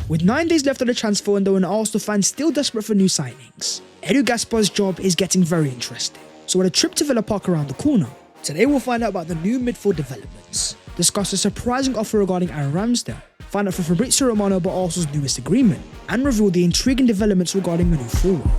With 9 days left of the transfer window and Arsenal fans still desperate for new signings, Edu Gaspar's job is getting very interesting. So with a trip to Villa Park around the corner, today we'll find out about the new midfield developments, discuss a surprising offer regarding Aaron Ramsdale, find out from Fabrizio Romano about Arsenal's newest agreement, and reveal the intriguing developments regarding the new forward.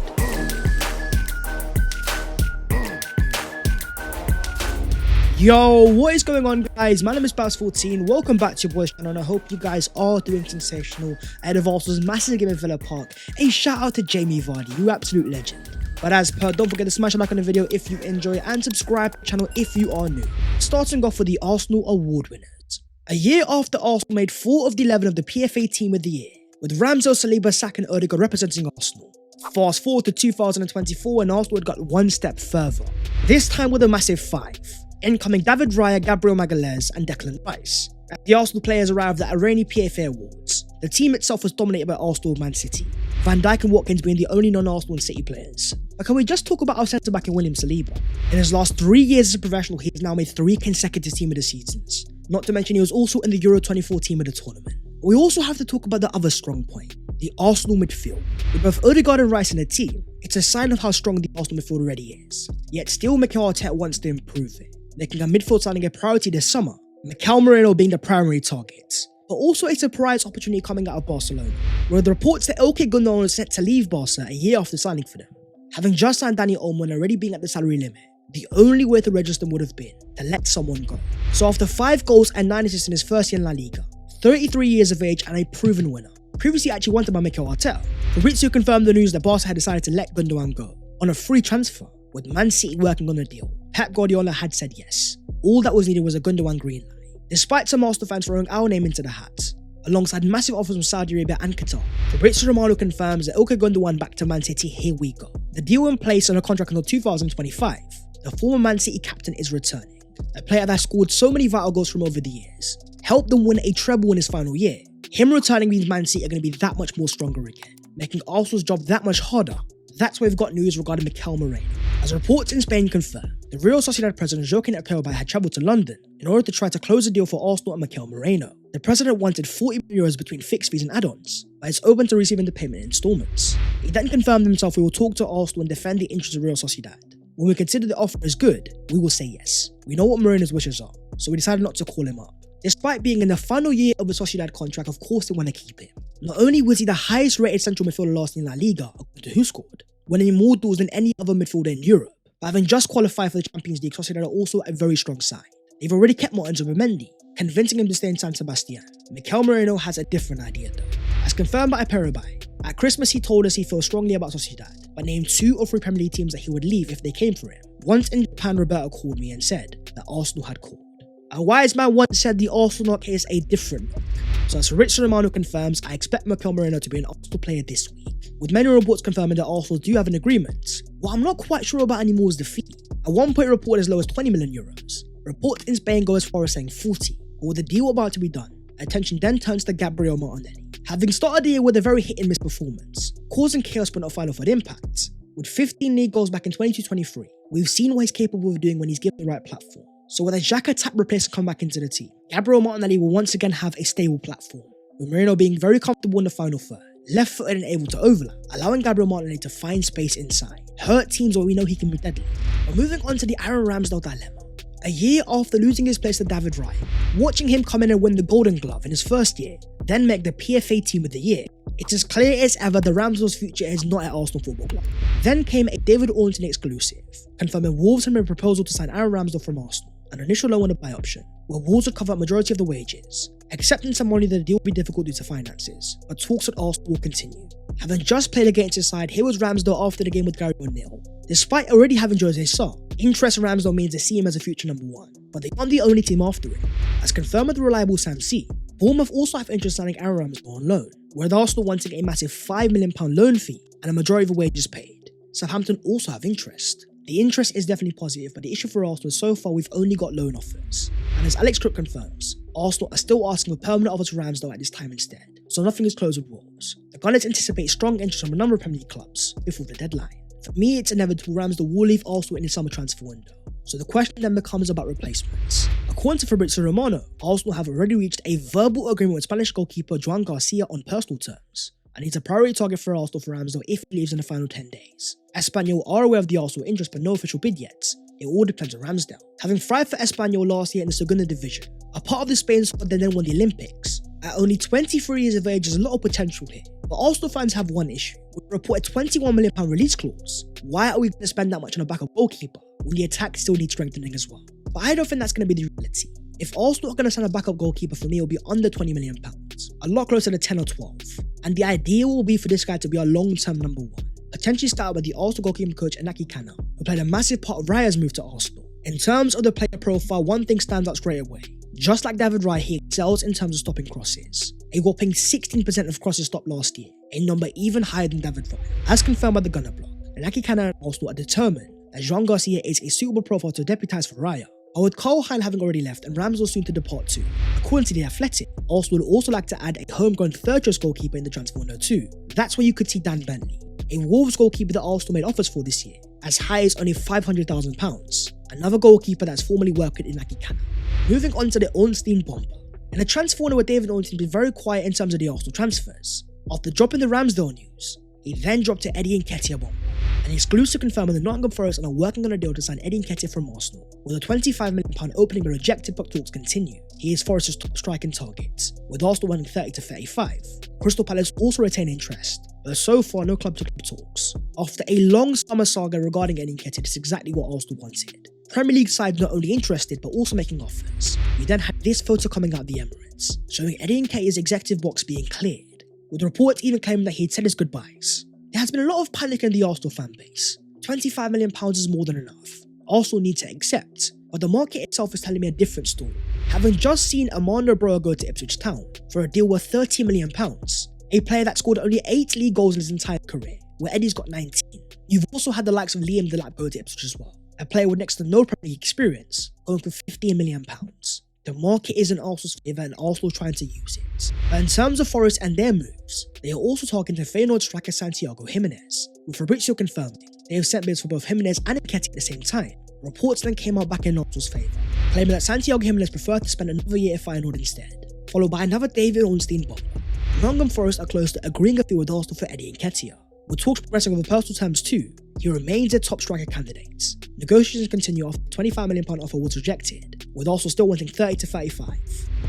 Yo, what is going on, guys? My name is Bass14. Welcome back to your boys channel, and I hope you guys are doing sensational ahead of Arsenal's massive game in Villa Park. A shout out to Jamie Vardy, you absolute legend. But as per, don't forget to smash a like on the video if you enjoy and subscribe to the channel if you are new. Starting off with the Arsenal award winners. A year after Arsenal made 4 of the 11 of the PFA Team of the Year, with Ramsdale, Saliba, Saka and Odegaard representing Arsenal. Fast forward to 2024 and Arsenal had got one step further, this time with a massive 5. Incoming David Raya, Gabriel and Declan Rice. As the Arsenal players arrived at a rainy PFA Awards, the team itself was dominated by Arsenal and Man City, Van Dijk and Watkins being the only non-Arsenal and City players. But can we just talk about our centre-back in William Saliba? In his last 3 years as a professional, he has now made 3 consecutive Team of the Seasons. Not to mention he was also in the Euro 24 Team of the Tournament. But we also have to talk about the other strong point, the Arsenal midfield. With both Odegaard and Rice in the team, it's a sign of how strong the Arsenal midfield already is. Yet still Mikel Merino wants to improve it, making a midfield signing a priority this summer, Mikel Merino being the primary target. But also a surprise opportunity coming out of Barcelona, where the reports that Gundogan was set to leave Barca a year after signing for them. Having just signed Dani Olmo and already being at the salary limit, the only way to register would have been to let someone go. So after 5 goals and 9 assists in his first year in La Liga, 33 years of age and a proven winner, previously actually wanted by Mikel Merino, Fabrizio confirmed the news that Barca had decided to let Gundogan go on a free transfer, with Man City working on the deal. Pep Guardiola had said yes. All that was needed was a Gundogan green light. Despite some Arsenal fans throwing our name into the hat, alongside massive offers from Saudi Arabia and Qatar, Fabrizio Romano confirms that Gundogan back to Man City, here we go. The deal in place on a contract until 2025, the former Man City captain is returning. A player that scored so many vital goals from over the years, helped them win a treble in his final year. Him returning means Man City are going to be that much more stronger again, making Arsenal's job that much harder. That's why we've got news regarding Mikel Merino. As reports in Spain confirm, the Real Sociedad president Joaquin Nketiah had travelled to London in order to try to close a deal for Arsenal and Mikel Merino. The president wanted €40 million between fixed fees and add-ons, but is open to receiving the payment in instalments. He then confirmed himself he will talk to Arsenal and defend the interests of Real Sociedad. When we consider the offer is good, we will say yes. We know what Merino's wishes are, so we decided not to call him up. Despite being in the final year of the Sociedad contract, of course they want to keep him. Not only was he the highest rated central midfielder last in La Liga, according to WhoScored, winning more duels than any other midfielder in Europe, but having just qualified for the Champions League, Sociedad are also a very strong side. They've already kept Martin Zubimendi, convincing him to stay in San Sebastian. Mikel Merino has a different idea though. As confirmed by Aperibai, at Christmas he told us he feels strongly about Sociedad, but named 2 or 3 Premier League teams that he would leave if they came for him. Once in Japan, Roberto called me and said that Arsenal had called. A wise man once said the Arsenal knock is a different knock. So as Fabrizio Romano confirms, I expect Mikel Merino to be an Arsenal player this week, with many reports confirming that Arsenal do have an agreement. What I'm not quite sure about anymore is the fee. At one point reported as low as €20 million. Reports in Spain go as far as saying 40, but with the deal about to be done, attention then turns to Gabriel Martinelli. Having started the year with a very hit-and-miss performance, causing chaos but not final for impact, with 15 league goals back in 22-23, we've seen what he's capable of doing when he's given the right platform. So with a Xhaka tap replacement come back into the team, Gabriel Martinelli will once again have a stable platform, with Merino being very comfortable in the final third, left-footed and able to overlap, allowing Gabriel Martinelli to find space inside, hurt teams where we know he can be deadly. But moving on to the Aaron Ramsdale dilemma. A year after losing his place to David Raya, watching him come in and win the Golden Glove in his first year, then make the PFA Team of the Year, it's as clear as ever that Ramsdale's future is not at Arsenal Football Club. Then came a David Ornstein exclusive, confirming Wolves had made a proposal to sign Aaron Ramsdale from Arsenal, an initial loan and a buy option, where Wolves would cover a majority of the wages, accepting some money that the deal would be difficult due to finances, but talks at Arsenal will continue. Having just played against his side, here was Ramsdale after the game with Gary O'Neill. Despite already having Jose Sarr, interest in Ramsdale means they see him as a future number 1, but they aren't the only team after him. As confirmed with the reliable Sam C, Bournemouth also have interest in signing Aaron Ramsdale on loan, with Arsenal wanting a massive £5 million loan fee and a majority of the wages paid. Southampton also have interest. The interest is definitely positive, but the issue for Arsenal is so far we've only got loan offers. And as Alex Crook confirms, Arsenal are still asking for permanent offers for Ramsdale at this time instead, so nothing is closed with Wolves. The Gunners anticipate strong interest from a number of Premier League clubs before the deadline. For me, it's inevitable Ramsdale will leave Arsenal in the summer transfer window. So the question then becomes about replacements. According to Fabrizio Romano, Arsenal have already reached a verbal agreement with Spanish goalkeeper Joan Garcia on personal terms, and he's a priority target for Arsenal for Ramsdale if he leaves in the final 10 days. Espanyol are aware of the Arsenal interest but no official bid yet. It all depends on Ramsdale. Having thrived for Espanyol last year in the Segunda Division, a part of the Spain squad that then won the Olympics, at only 23 years of age, there's a lot of potential here. But Arsenal fans have one issue. With a reported £21 million release clause, why are we going to spend that much on a backup goalkeeper when the attack still needs strengthening as well? But I don't think that's going to be the reality. If Arsenal are going to sign a backup goalkeeper, for me, it'll be under £20 million, a lot closer to 10 or 12. And the idea will be for this guy to be our long-term number one, potentially started by the Arsenal goalkeeper coach Nketiah, who played a massive part of Raya's move to Arsenal. In terms of the player profile, one thing stands out straight away. Just like David Raya, he excels in terms of stopping crosses. A whopping 16% of crosses stopped last year, a number even higher than David Raya. As confirmed by the Gunner blog, Nketiah and Arsenal are determined that Joan Garcia is a suitable profile to deputise for Raya. But with Carl Hein having already left and Ramsdale soon to depart too, according to The Athletic, Arsenal would also like to add a homegrown third-choice goalkeeper in the transfer window too. That's where you could see Dan Bentley, a Wolves goalkeeper that Arsenal made offers for this year, as high as only £500,000. Another goalkeeper that's formerly worked with Nketiah. Moving on to the Ornstein bomber. In a transfer window where David Ornstein been very quiet in terms of the Arsenal transfers, after dropping the Ramsdale news, he then dropped to Eddie Nketiah bomber. An exclusive confirming the Nottingham Forest are working on a deal to sign Eddie Nketiah from Arsenal, with a £25 million opening but rejected but talks continue. He is Forest's top striking target, with Arsenal running 30 to 35. Crystal Palace also retain interest, but so far no club-to-club talks. After a long summer saga regarding Eddie Nketiah, this is exactly what Arsenal wanted. Premier League side not only interested but also making offers. We then had this photo coming out of the Emirates, showing Eddie Nketiah's executive box being cleared, with reports even claiming that he'd said his goodbyes. There has been a lot of panic in the Arsenal fan base. £25 million is more than enough. Arsenal need to accept, but the market itself is telling me a different story. Having just seen Armando Broja go to Ipswich Town for a deal worth £30 million, a player that scored only 8 league goals in his entire career, where Eddie's got 19. You've also had the likes of Liam Delap go to Ipswich as well, a player with next to no Premier League experience, going for £15 million. The market is in Arsenal's favour and Arsenal trying to use it. But in terms of Forest and their moves, they are also talking to Feyenoord striker Santiago Jimenez, with Fabrizio confirming they have sent bids for both Jimenez and Nketiah at the same time. Reports then came out back in Arsenal's favour, claiming that Santiago Jimenez preferred to spend another year at Feyenoord instead, followed by another David Ornstein bomber. Nottingham Forest are close to agreeing a fee with Arsenal for Eddie Nketiah. With talks progressing over personal terms too, he remains a top striker candidate. Negotiations continue after the £25 million offer was rejected, with Arsenal still wanting 30 to 35.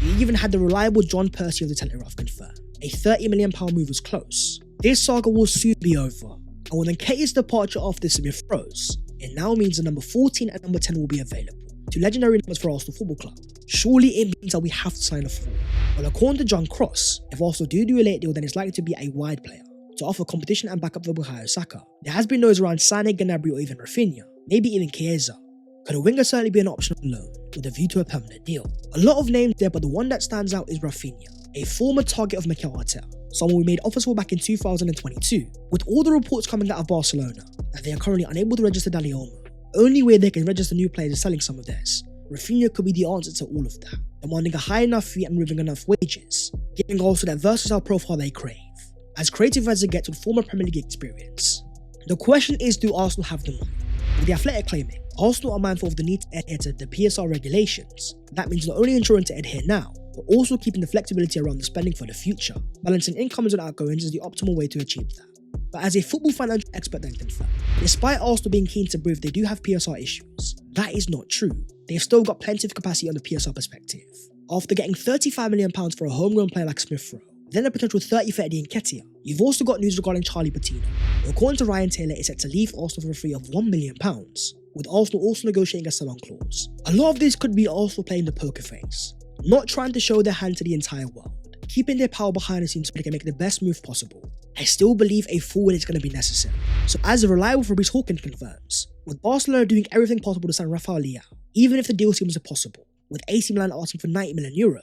We even had the reliable John Percy of the Telegraph confirm a £30 million move was close. This saga will soon be over, and with Nketiah's departure after Smith Rose, it now means the number 14 and number 10 will be available, two legendary numbers for Arsenal Football Club. Surely it means that we have to sign a 4. Well, according to John Cross, if Arsenal do a late deal, then it's likely to be a wide player to offer competition and backup for Bukayo Saka. There has been noise around Sané, Gabriel or even Raphinha, maybe even Chiesa. Could a winger certainly be an option on loan, with a view to a permanent deal? A lot of names there, but the one that stands out is Raphinha, a former target of Mikel Merino, someone we made offers for back in 2022. With all the reports coming out of Barcelona that they are currently unable to register Dani Olmo, only way they can register new players is selling some of theirs. Raphinha could be the answer to all of that, demanding a high enough fee and removing enough wages, giving also that versatile profile they crave, as creative as it gets with former Premier League experience. The question is, do Arsenal have the money? With The Athletic claiming, Arsenal are mindful of the need to adhere to the PSR regulations. That means not only ensuring to adhere now, but also keeping the flexibility around the spending for the future. Balancing incomings and outgoings is the optimal way to achieve that. But as a football financial expert then confirmed, despite Arsenal being keen to prove they do have PSR issues, that is not true. They've still got plenty of capacity on the PSR perspective. After getting £35 million for a homegrown player like Smith Rowe, then a potential 30 for Eddie Nketiah, you've also got news regarding Charlie Patino, who according to Ryan Taylor is set to leave Arsenal for a fee of £1 million, with Arsenal also negotiating a sell-on clause. A lot of this could be Arsenal playing the poker face, not trying to show their hand to the entire world, keeping their power behind the scenes so they can make the best move possible. I still believe a forward is going to be necessary. So as a reliable Fabrice Hawkins confirms, with Barcelona doing everything possible to sign Raphinha, even if the deal seems impossible, with AC Milan asking for €90 million,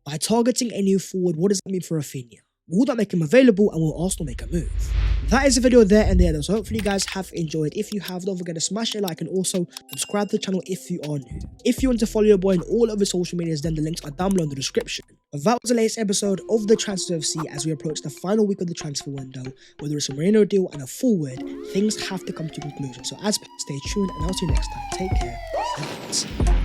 by targeting a new forward, what does that mean for Raphinha? Will that make him available, and will Arsenal make a move? That is the video there and there, so hopefully you guys have enjoyed. If you have, don't forget to smash a like and also subscribe to the channel if you are new. If you want to follow your boy on all of his social medias, then the links are down below in the description. But that was the latest episode of the Transfer FC as we approach the final week of the transfer window. Whether it's a Merino deal and a forward, things have to come to conclusion. So as per, stay tuned and I'll see you next time. Take care. out.